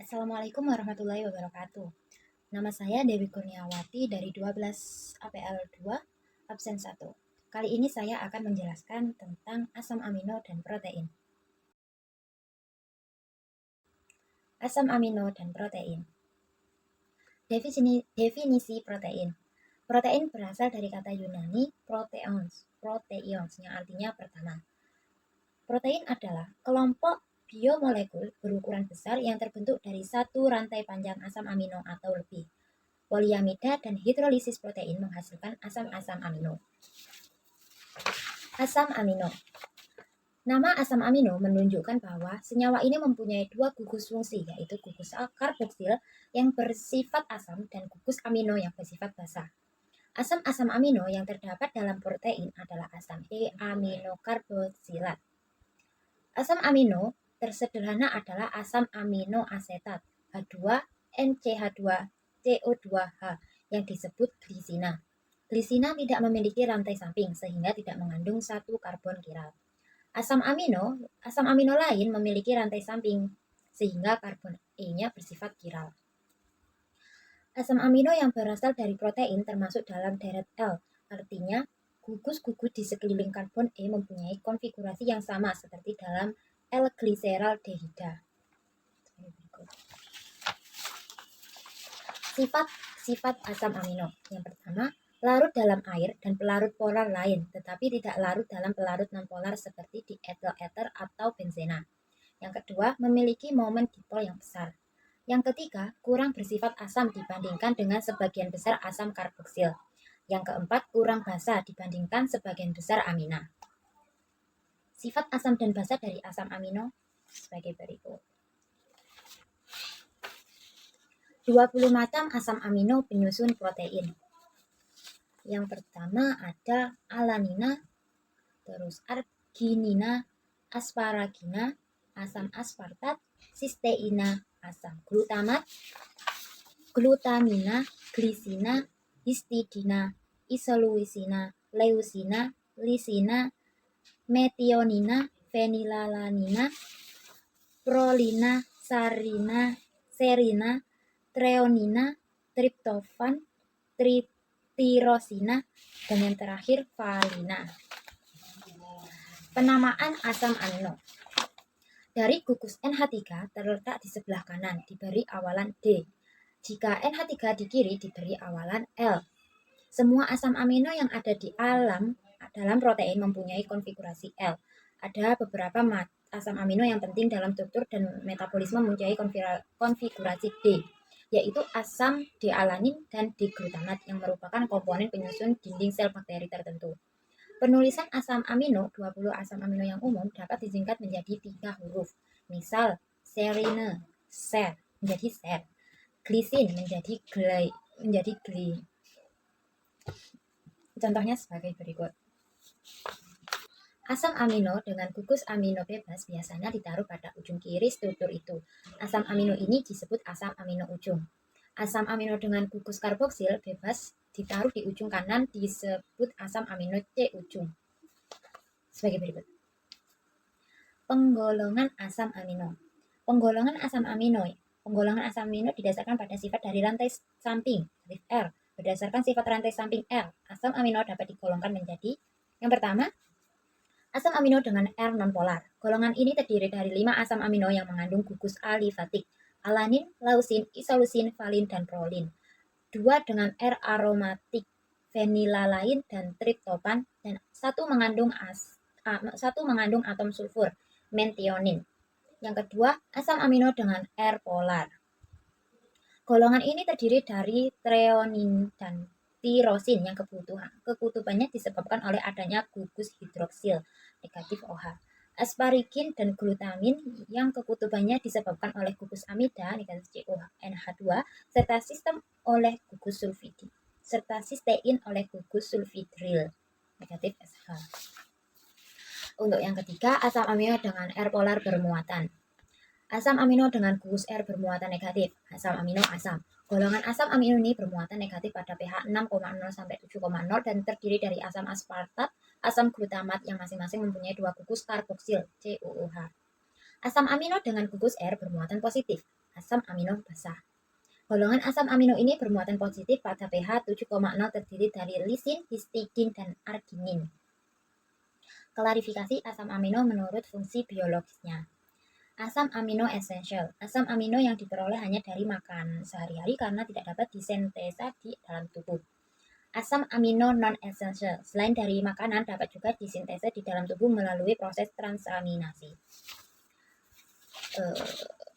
Assalamualaikum warahmatullahi wabarakatuh. Nama saya Dewi Kurniawati dari 12 APL 2, absen 1. Kali ini saya akan menjelaskan tentang asam amino dan protein. Asam amino dan protein. Definisi protein. Protein berasal dari kata Yunani proteions yang artinya pertama. Protein adalah kelompok biomolekul berukuran besar yang terbentuk dari satu rantai panjang asam amino atau lebih. Poliamida dan hidrolisis protein menghasilkan asam-asam amino. Asam amino. Nama asam amino menunjukkan bahwa senyawa ini mempunyai dua gugus fungsi, yaitu gugus karboksil yang bersifat asam dan gugus amino yang bersifat basa. Asam-asam amino yang terdapat dalam protein adalah asam aminokarboksilat. Asam amino tersederhana adalah asam amino asetat H2NCH2CO2H yang disebut glisina. Glisina tidak memiliki rantai samping sehingga tidak mengandung satu karbon kiral. Asam amino lain memiliki rantai samping sehingga karbon E-nya bersifat kiral. Asam amino yang berasal dari protein termasuk dalam deret L, artinya gugus-gugus di sekeliling karbon E mempunyai konfigurasi yang sama seperti dalam L-gliseraldehida. Sifat asam amino. Yang pertama, larut dalam air dan pelarut polar lain, tetapi tidak larut dalam pelarut nonpolar seperti di etil-eter atau benzena. Yang kedua, memiliki momen dipol yang besar. Yang ketiga, kurang bersifat asam dibandingkan dengan sebagian besar asam karboksil. Yang keempat, kurang basa dibandingkan sebagian besar amina. Sifat asam dan basa dari asam amino sebagai berikut. 20 macam asam amino penyusun protein. Yang pertama ada alanina, terus arginina, asparagina, asam aspartat, sisteina, asam glutamat, glutamina, glisina, histidina, isoleucina, leucina, lisina, metionina, fenilalanina, prolina, serina, treonina, triptofan, tirosina, dan yang terakhir valina. Penamaan asam amino. Dari gugus NH3 terletak di sebelah kanan diberi awalan D. Jika NH3 di kiri diberi awalan L. Semua asam amino yang ada di dalam protein mempunyai konfigurasi L. Ada beberapa asam amino yang penting dalam struktur dan metabolisme mempunyai konfigurasi D, yaitu asam D-alanin dan D-glutamat yang merupakan komponen penyusun dinding sel bakteri tertentu. Penulisan asam amino, 20 asam amino yang umum dapat disingkat menjadi 3 huruf. Misal, serine, ser, menjadi ser. Glisin menjadi gli. Contohnya sebagai berikut. Asam amino dengan gugus amino bebas biasanya ditaruh pada ujung kiri struktur itu. Asam amino ini disebut asam amino ujung. Asam amino dengan gugus karboksil bebas ditaruh di ujung kanan disebut asam amino C ujung. Sebagai berikut. Penggolongan asam amino. Penggolongan asam amino didasarkan pada sifat dari rantai samping, R. Berdasarkan sifat rantai samping R, asam amino dapat digolongkan menjadi yang pertama, asam amino dengan R nonpolar. Golongan ini terdiri dari 5 asam amino yang mengandung gugus alifatik, alanin, leusin, isoleucin, valin, dan prolin. 2 dengan R aromatik, fenilalain, dan triptofan, dan 1 mengandung atom sulfur, metionin. Yang kedua, asam amino dengan R polar. Golongan ini terdiri dari treonin dan tirosin yang kekutubannya disebabkan oleh adanya gugus hidroksil negatif OH. Asparagin dan glutamin yang kekutubannya disebabkan oleh gugus amida negatif CONH2 serta sistem oleh gugus sistein oleh gugus sulfidril negatif SH. Untuk yang ketiga, asam amino dengan R polar bermuatan. Asam amino dengan gugus R bermuatan negatif. Asam amino asam. Golongan asam amino ini bermuatan negatif pada pH 6,0 sampai 7,0 dan terdiri dari asam aspartat, asam glutamat yang masing-masing mempunyai 2 gugus karboksil COOH. Asam amino dengan gugus R bermuatan positif. asam amino basah. Golongan asam amino ini bermuatan positif pada pH 7,0 terdiri dari lisin, histidin, dan arginin. Klarifikasi asam amino menurut fungsi biologisnya. Asam amino essential. Asam amino yang diperoleh hanya dari makan sehari-hari karena tidak dapat disintesa di dalam tubuh. Asam amino non-essential. Selain dari makanan, dapat juga disintesa di dalam tubuh melalui proses transaminasi.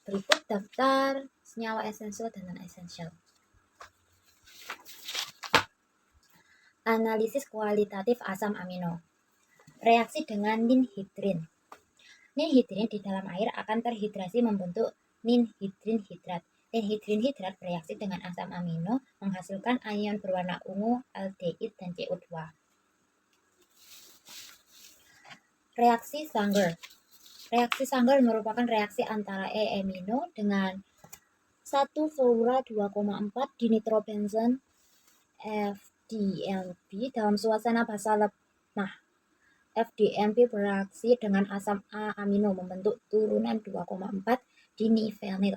Berikut daftar senyawa esensial dan non-esensial. Analisis kualitatif asam amino. Reaksi dengan ninhidrin. Ninhidrin di dalam air akan terhidrasi membentuk ninhidrin hidrat. Ninhidrin hidrat bereaksi dengan asam amino menghasilkan ion berwarna ungu, aldehid, dan CO2. Reaksi Sanger. Reaksi Sanger merupakan reaksi antara E-amino dengan 1 fluora 2,4 dinitrobenzen FDMP dalam suasana basa lemah. FDMP bereaksi dengan asam A-amino membentuk turunan 2,4 dinifenil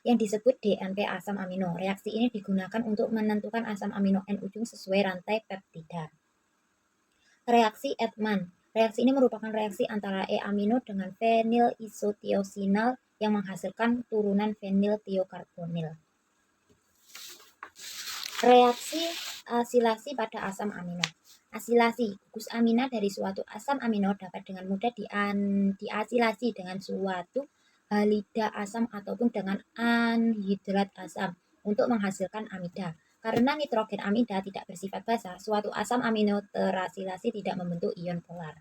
yang disebut DNP asam amino. Reaksi ini digunakan untuk menentukan asam amino N ujung sesuai rantai peptida. Reaksi Edman. Reaksi ini merupakan reaksi antara E-amino dengan fenyl isotiosinal yang menghasilkan turunan fenyl tiokarbonil. Reaksi asilasi pada asam amino. Asilasi, gugus amina dari suatu asam amino dapat dengan mudah diasilasi dengan suatu halida asam ataupun dengan anhidrat asam untuk menghasilkan amida. Karena nitrogen amida tidak bersifat basa, suatu asam amino terasilasi tidak membentuk ion polar.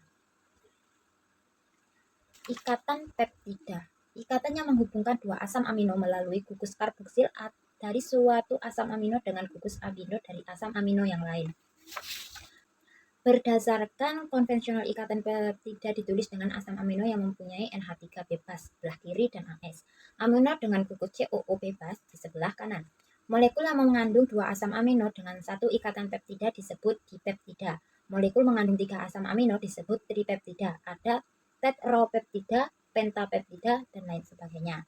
Ikatan peptida. Ikatan yang menghubungkan dua asam amino melalui gugus karboksil dari suatu asam amino dengan gugus amino dari asam amino yang lain. Berdasarkan konvensional ikatan peptida ditulis dengan asam amino yang mempunyai NH3 bebas sebelah kiri dan AS. Amino dengan gugus COO bebas di sebelah kanan. Molekul yang mengandung dua asam amino dengan satu ikatan peptida disebut dipeptida. Molekul mengandung tiga asam amino disebut tripeptida. Ada tetropeptida, pentapeptida, dan lain sebagainya.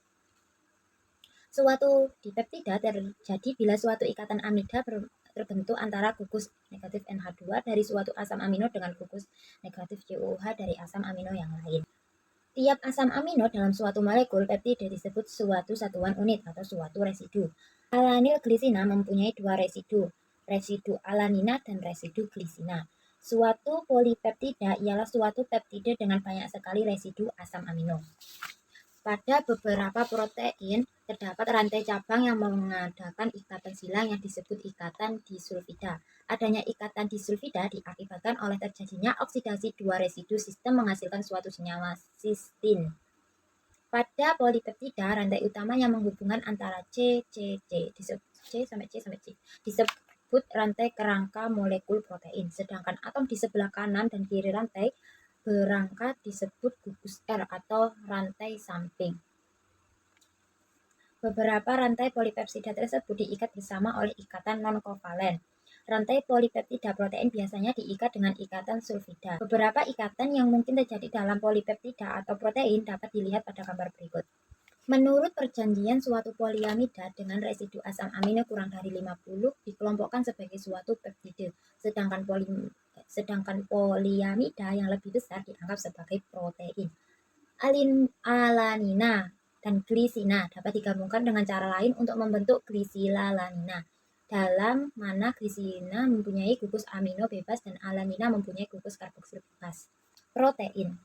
Suatu dipeptida terjadi bila suatu ikatan amida terbentuk antara gugus negatif NH2 dari suatu asam amino dengan gugus negatif COOH dari asam amino yang lain. Tiap asam amino dalam suatu molekul peptida disebut suatu satuan unit atau suatu residu. Alanil glisina mempunyai dua residu alanina dan residu glisina. Suatu polipeptida ialah suatu peptida dengan banyak sekali residu asam amino. Pada beberapa protein, terdapat rantai cabang yang mengadakan ikatan silang yang disebut ikatan disulfida. Adanya ikatan disulfida diakibatkan oleh terjadinya oksidasi dua residu sistem menghasilkan suatu senyawa sistin. Pada polipeptida, rantai utama yang menghubungkan antara C disebut rantai kerangka molekul protein, sedangkan atom di sebelah kanan dan kiri rantai berangka disebut gugus R atau rantai samping. Beberapa rantai polipeptida tersebut diikat bersama oleh ikatan non-kovalen. Rantai polipeptida protein biasanya diikat dengan ikatan sulfida. Beberapa ikatan yang mungkin terjadi dalam polipeptida atau protein dapat dilihat pada gambar berikut. Menurut perjanjian, suatu poliamida dengan residu asam amino kurang dari 50 dikelompokkan sebagai suatu peptida, sedangkan poliamida yang lebih besar dianggap sebagai protein. Alanina dan glisina dapat digabungkan dengan cara lain untuk membentuk glisilalanina, dalam mana glisina mempunyai gugus amino bebas dan alanina mempunyai gugus karboksil bebas. Protein.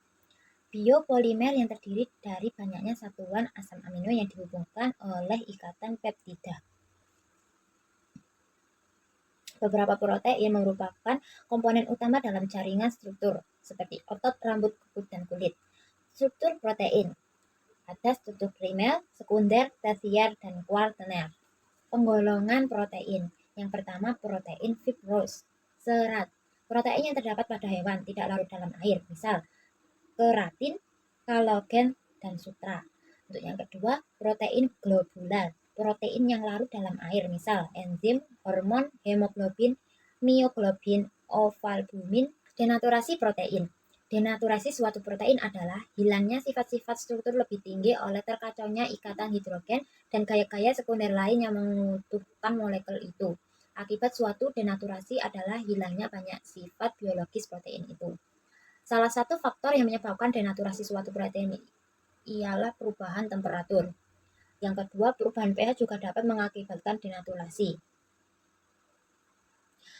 Biopolimer yang terdiri dari banyaknya satuan asam amino yang dihubungkan oleh ikatan peptida. Beberapa protein merupakan komponen utama dalam jaringan struktur, seperti otot, rambut, kuku, dan kulit. Struktur protein. Ada struktur primer, sekunder, tersier, dan kuartener. Penggolongan protein. Yang pertama, protein fibrose, serat. Protein yang terdapat pada hewan, tidak larut dalam air, misal keratin, kolagen, dan sutra. Untuk yang kedua, protein globular. Protein yang larut dalam air, misal enzim, hormon, hemoglobin, mioglobin, ovalbumin. Denaturasi protein. Denaturasi suatu protein adalah hilangnya sifat-sifat struktur lebih tinggi oleh terkacaunya ikatan hidrogen dan gaya-gaya sekunder lain yang mengutuhkan molekul itu. Akibat suatu denaturasi adalah hilangnya banyak sifat biologis protein itu. Salah satu faktor yang menyebabkan denaturasi suatu protein ialah perubahan temperatur. Yang kedua, perubahan pH juga dapat mengakibatkan denaturasi.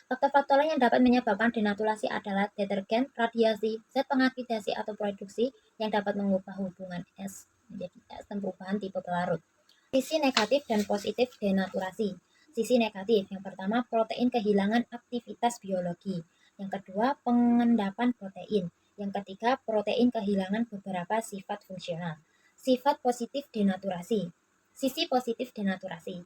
Faktor-faktor lain yang dapat menyebabkan denaturasi adalah detergen, radiasi, zat pengoksidasi atau produksi yang dapat mengubah hubungan S menjadi S dan perubahan tipe pelarut. Sisi negatif dan positif denaturasi. Sisi negatif, yang pertama protein kehilangan aktivitas biologi. Yang kedua, pengendapan protein. Yang ketiga, protein kehilangan beberapa sifat fungsional. Sifat positif denaturasi. Sisi positif denaturasi.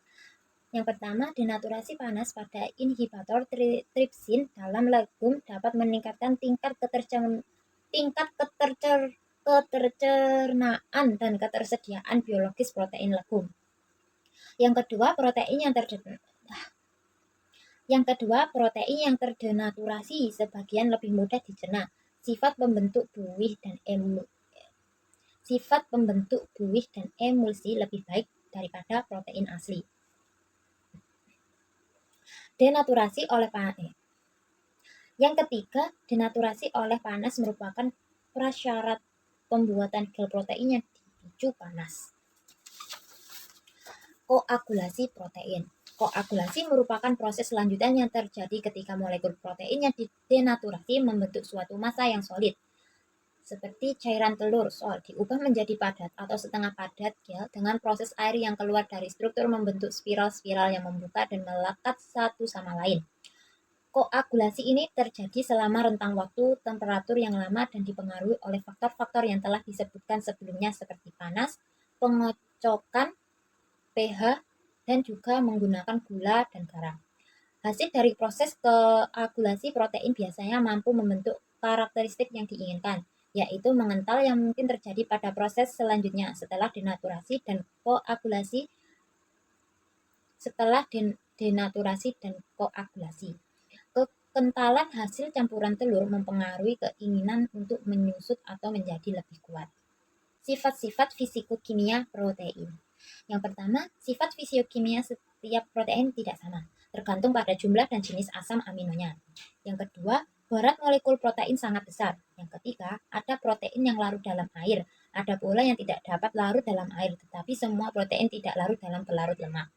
Yang pertama, denaturasi panas pada inhibitor tripsin dalam legum dapat meningkatkan tingkat ketercernaan dan ketersediaan biologis protein legum. Yang kedua, protein yang terdenaturasi sebagian lebih mudah dicerna. Sifat pembentuk buih dan emulsi lebih baik daripada protein asli. Denaturasi oleh panas. Yang ketiga, denaturasi oleh panas merupakan prasyarat pembuatan gel protein yang dipicu panas. Koagulasi protein. Koagulasi merupakan proses lanjutan yang terjadi ketika molekul protein yang didenaturasi membentuk suatu massa yang solid. Seperti cairan telur, sol, diubah menjadi padat atau setengah padat gel dengan proses air yang keluar dari struktur membentuk spiral-spiral yang membuka dan melekat satu sama lain. Koagulasi ini terjadi selama rentang waktu temperatur yang lama dan dipengaruhi oleh faktor-faktor yang telah disebutkan sebelumnya seperti panas, pengocokan, pH, dan juga menggunakan gula dan garam. Hasil dari proses koagulasi protein biasanya mampu membentuk karakteristik yang diinginkan, yaitu mengental yang mungkin terjadi pada proses selanjutnya setelah denaturasi dan koagulasi. Kekentalan hasil campuran telur mempengaruhi keinginan untuk menyusut atau menjadi lebih kuat. Sifat-sifat fisikokimia protein. Yang pertama, sifat fisiokimia setiap protein tidak sama, tergantung pada jumlah dan jenis asam aminonya. Yang kedua, berat molekul protein sangat besar. Yang ketiga, ada protein yang larut dalam air, ada pula yang tidak dapat larut dalam air, tetapi semua protein tidak larut dalam pelarut lemak.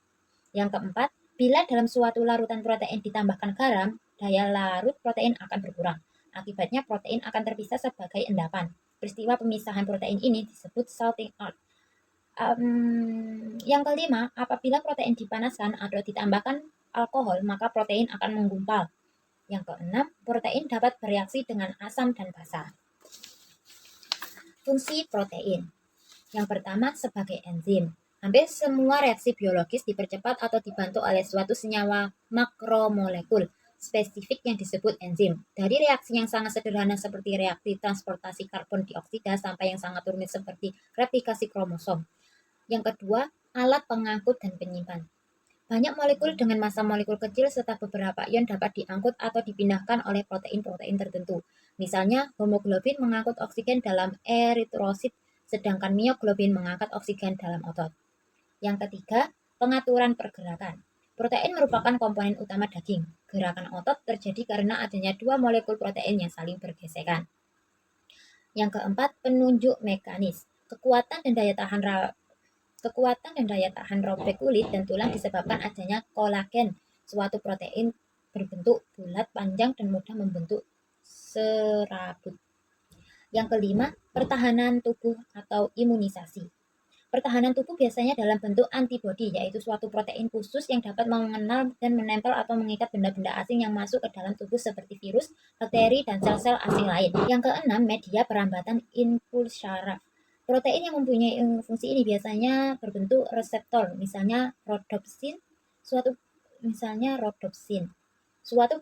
Yang keempat, bila dalam suatu larutan protein ditambahkan garam, daya larut protein akan berkurang. Akibatnya protein akan terpisah sebagai endapan. Peristiwa pemisahan protein ini disebut salting out. Yang kelima, apabila protein dipanaskan atau ditambahkan alkohol, maka protein akan menggumpal. Yang keenam, protein dapat bereaksi dengan asam dan basa. Fungsi protein. Yang pertama, sebagai enzim. Hampir semua reaksi biologis dipercepat atau dibantu oleh suatu senyawa makromolekul spesifik yang disebut enzim. Dari reaksi yang sangat sederhana seperti reaksi transportasi karbon dioksida sampai yang sangat rumit seperti replikasi kromosom. Yang kedua, alat pengangkut dan penyimpan. Banyak molekul dengan massa molekul kecil serta beberapa ion dapat diangkut atau dipindahkan oleh protein-protein tertentu. Misalnya, hemoglobin mengangkut oksigen dalam eritrosit, sedangkan mioglobin mengangkat oksigen dalam otot. Yang ketiga, pengaturan pergerakan. Protein merupakan komponen utama daging. Gerakan otot terjadi karena adanya dua molekul protein yang saling bergesekan. Yang keempat, penunjuk mekanis. Kekuatan dan daya tahan robek kulit dan tulang disebabkan adanya kolagen, suatu protein berbentuk bulat, panjang, dan mudah membentuk serabut. Yang kelima, pertahanan tubuh atau imunisasi. Pertahanan tubuh biasanya dalam bentuk antibodi, yaitu suatu protein khusus yang dapat mengenal dan menempel atau mengikat benda-benda asing yang masuk ke dalam tubuh seperti virus, bakteri, dan sel-sel asing lain. Yang keenam, media perambatan impuls syaraf. Protein yang mempunyai fungsi ini biasanya berbentuk reseptor, misalnya rodopsin. Suatu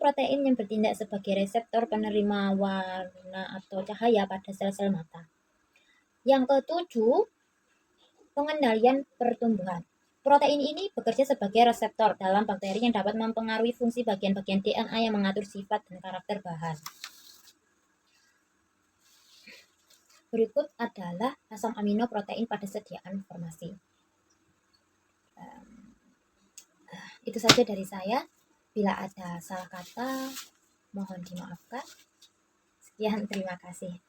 protein yang bertindak sebagai reseptor penerima warna atau cahaya pada sel-sel mata. Yang ketujuh, pengendalian pertumbuhan. Protein ini bekerja sebagai reseptor dalam bakteri yang dapat mempengaruhi fungsi bagian-bagian DNA yang mengatur sifat dan karakter bahan. Berikut adalah asam amino protein pada sediaan formasi. Itu saja dari saya. Bila ada salah kata, mohon dimaafkan. Sekian, terima kasih.